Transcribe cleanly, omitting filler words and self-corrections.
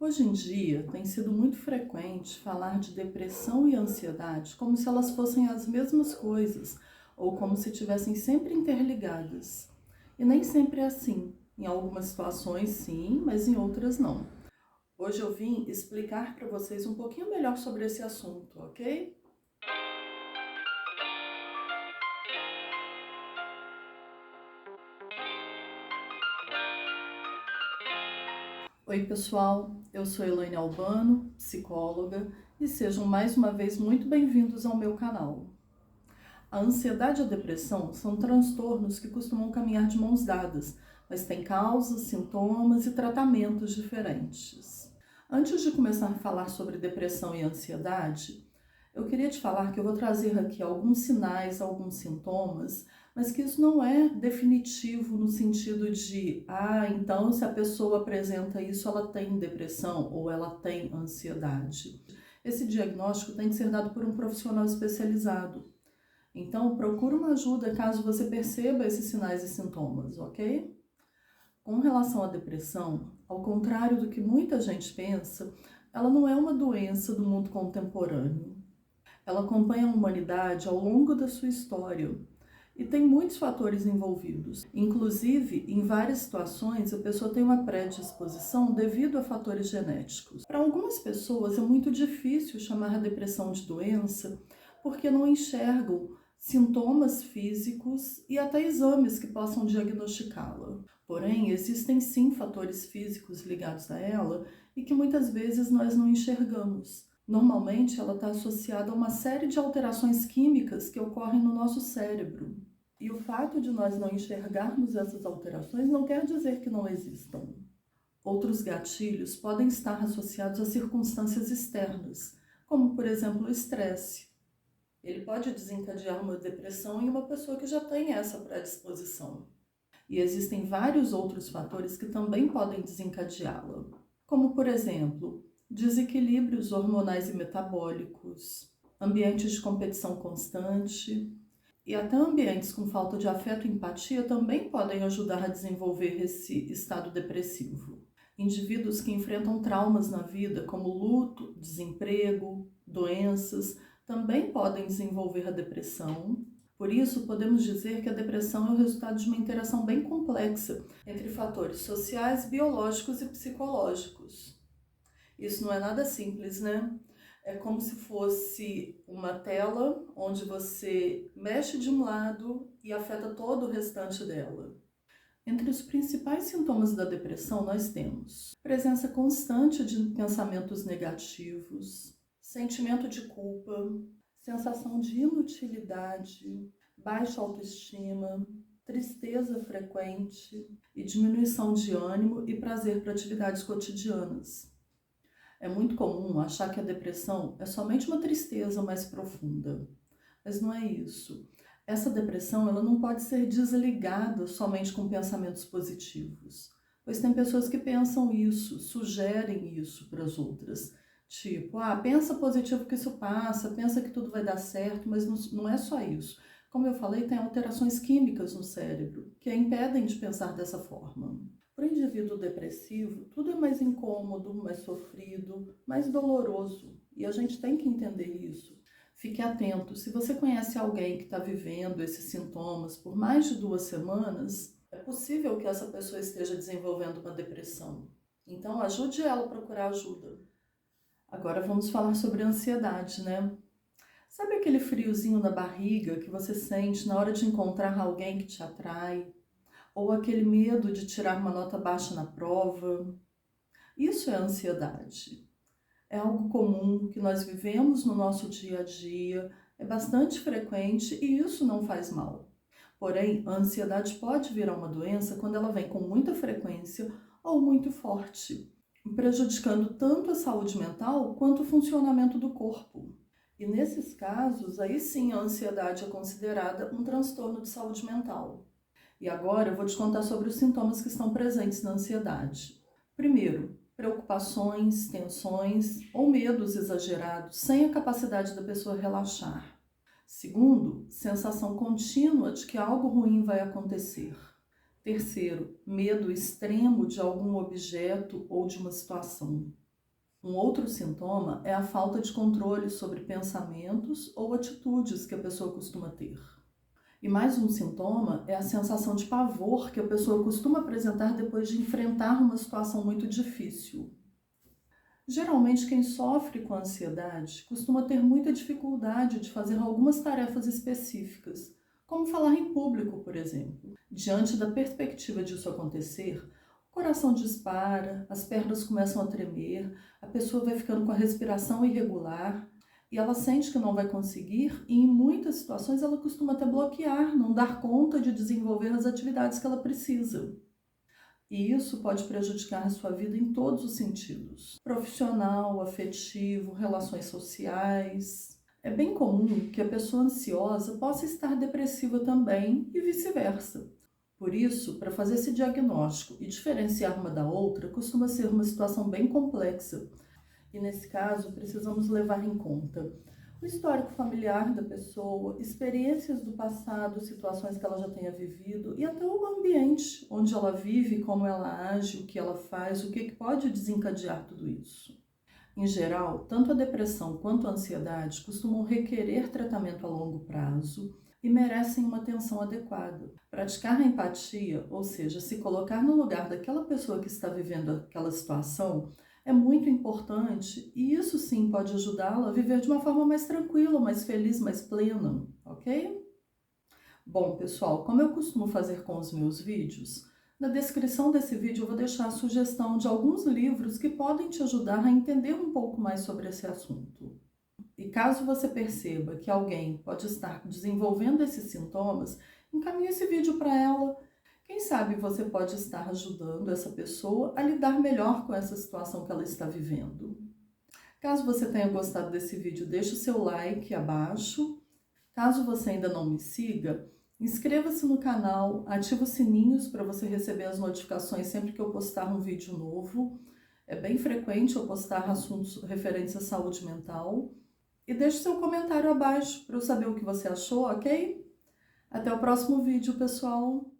Hoje em dia, tem sido muito frequente falar de depressão e ansiedade como se elas fossem as mesmas coisas ou como se estivessem sempre interligadas. E nem sempre é assim. Em algumas situações, sim, mas em outras, não. Hoje eu vim explicar para vocês um pouquinho melhor sobre esse assunto, ok? Oi, pessoal, eu sou Elaine Albano, psicóloga, e sejam mais uma vez muito bem-vindos ao meu canal. A ansiedade e a depressão são transtornos que costumam caminhar de mãos dadas, mas têm causas, sintomas e tratamentos diferentes. Antes de começar a falar sobre depressão e ansiedade, eu queria te falar que eu vou trazer aqui alguns sinais, alguns sintomas, mas que isso não é definitivo no sentido de, então se a pessoa apresenta isso, ela tem depressão ou ela tem ansiedade. Esse diagnóstico tem que ser dado por um profissional especializado. Então, procure uma ajuda caso você perceba esses sinais e sintomas, ok? Com relação à depressão, ao contrário do que muita gente pensa, ela não é uma doença do mundo contemporâneo. Ela acompanha a humanidade ao longo da sua história e tem muitos fatores envolvidos. Inclusive, em várias situações, a pessoa tem uma predisposição devido a fatores genéticos. Para algumas pessoas é muito difícil chamar a depressão de doença porque não enxergam sintomas físicos e até exames que possam diagnosticá-la. Porém, existem sim fatores físicos ligados a ela e que muitas vezes nós não enxergamos. Normalmente, ela está associada a uma série de alterações químicas que ocorrem no nosso cérebro. E o fato de nós não enxergarmos essas alterações não quer dizer que não existam. Outros gatilhos podem estar associados a circunstâncias externas, como, por exemplo, o estresse. Ele pode desencadear uma depressão em uma pessoa que já tem essa predisposição. E existem vários outros fatores que também podem desencadeá-la, como, por exemplo, desequilíbrios hormonais e metabólicos, ambientes de competição constante e até ambientes com falta de afeto e empatia também podem ajudar a desenvolver esse estado depressivo. Indivíduos que enfrentam traumas na vida, como luto, desemprego, doenças, também podem desenvolver a depressão. Por isso, podemos dizer que a depressão é o resultado de uma interação bem complexa entre fatores sociais, biológicos e psicológicos. Isso não é nada simples, né? É como se fosse uma tela onde você mexe de um lado e afeta todo o restante dela. Entre os principais sintomas da depressão, nós temos presença constante de pensamentos negativos, sentimento de culpa, sensação de inutilidade, baixa autoestima, tristeza frequente e diminuição de ânimo e prazer para atividades cotidianas. É muito comum achar que a depressão é somente uma tristeza mais profunda, mas não é isso. Essa depressão ela não pode ser desligada somente com pensamentos positivos, pois tem pessoas que pensam isso, sugerem isso para as outras. Tipo, pensa positivo que isso passa, pensa que tudo vai dar certo, mas não é só isso. Como eu falei, tem alterações químicas no cérebro que a impedem de pensar dessa forma. Para o indivíduo depressivo, tudo é mais incômodo, mais sofrido, mais doloroso, e a gente tem que entender isso. Fique atento, se você conhece alguém que está vivendo esses sintomas por mais de 2 semanas, é possível que essa pessoa esteja desenvolvendo uma depressão. Então, ajude ela a procurar ajuda. Agora vamos falar sobre a ansiedade, né? Sabe aquele friozinho na barriga que você sente na hora de encontrar alguém que te atrai? Ou aquele medo de tirar uma nota baixa na prova? Isso é ansiedade. É algo comum que nós vivemos no nosso dia a dia, é bastante frequente e isso não faz mal. Porém, a ansiedade pode virar uma doença quando ela vem com muita frequência ou muito forte, prejudicando tanto a saúde mental quanto o funcionamento do corpo. E nesses casos, aí sim a ansiedade é considerada um transtorno de saúde mental. E agora eu vou te contar sobre os sintomas que estão presentes na ansiedade. Primeiro, preocupações, tensões ou medos exagerados, sem a capacidade da pessoa relaxar. Segundo, sensação contínua de que algo ruim vai acontecer. Terceiro, medo extremo de algum objeto ou de uma situação. Um outro sintoma é a falta de controle sobre pensamentos ou atitudes que a pessoa costuma ter. E mais um sintoma é a sensação de pavor que a pessoa costuma apresentar depois de enfrentar uma situação muito difícil. Geralmente, quem sofre com ansiedade costuma ter muita dificuldade de fazer algumas tarefas específicas, como falar em público, por exemplo. Diante da perspectiva disso acontecer, o coração dispara, as pernas começam a tremer, a pessoa vai ficando com a respiração irregular e ela sente que não vai conseguir e em muitas situações ela costuma até bloquear, não dar conta de desenvolver as atividades que ela precisa. E isso pode prejudicar a sua vida em todos os sentidos: profissional, afetivo, relações sociais. É bem comum que a pessoa ansiosa possa estar depressiva também e vice-versa. Por isso, para fazer esse diagnóstico e diferenciar uma da outra, costuma ser uma situação bem complexa. E nesse caso, precisamos levar em conta o histórico familiar da pessoa, experiências do passado, situações que ela já tenha vivido e até o ambiente onde ela vive, como ela age, o que ela faz, o que pode desencadear tudo isso. Em geral, tanto a depressão quanto a ansiedade costumam requerer tratamento a longo prazo e merecem uma atenção adequada. Praticar a empatia, ou seja, se colocar no lugar daquela pessoa que está vivendo aquela situação, é muito importante e isso sim pode ajudá-la a viver de uma forma mais tranquila, mais feliz, mais plena, ok? Bom, pessoal, como eu costumo fazer com os meus vídeos, na descrição desse vídeo eu vou deixar a sugestão de alguns livros que podem te ajudar a entender um pouco mais sobre esse assunto. E caso você perceba que alguém pode estar desenvolvendo esses sintomas, encaminhe esse vídeo para ela. Quem sabe você pode estar ajudando essa pessoa a lidar melhor com essa situação que ela está vivendo. Caso você tenha gostado desse vídeo, deixe o seu like abaixo. Caso você ainda não me siga, inscreva-se no canal, ative os sininhos para você receber as notificações sempre que eu postar um vídeo novo. É bem frequente eu postar assuntos referentes à saúde mental. E deixe seu comentário abaixo para eu saber o que você achou, ok? Até o próximo vídeo, pessoal!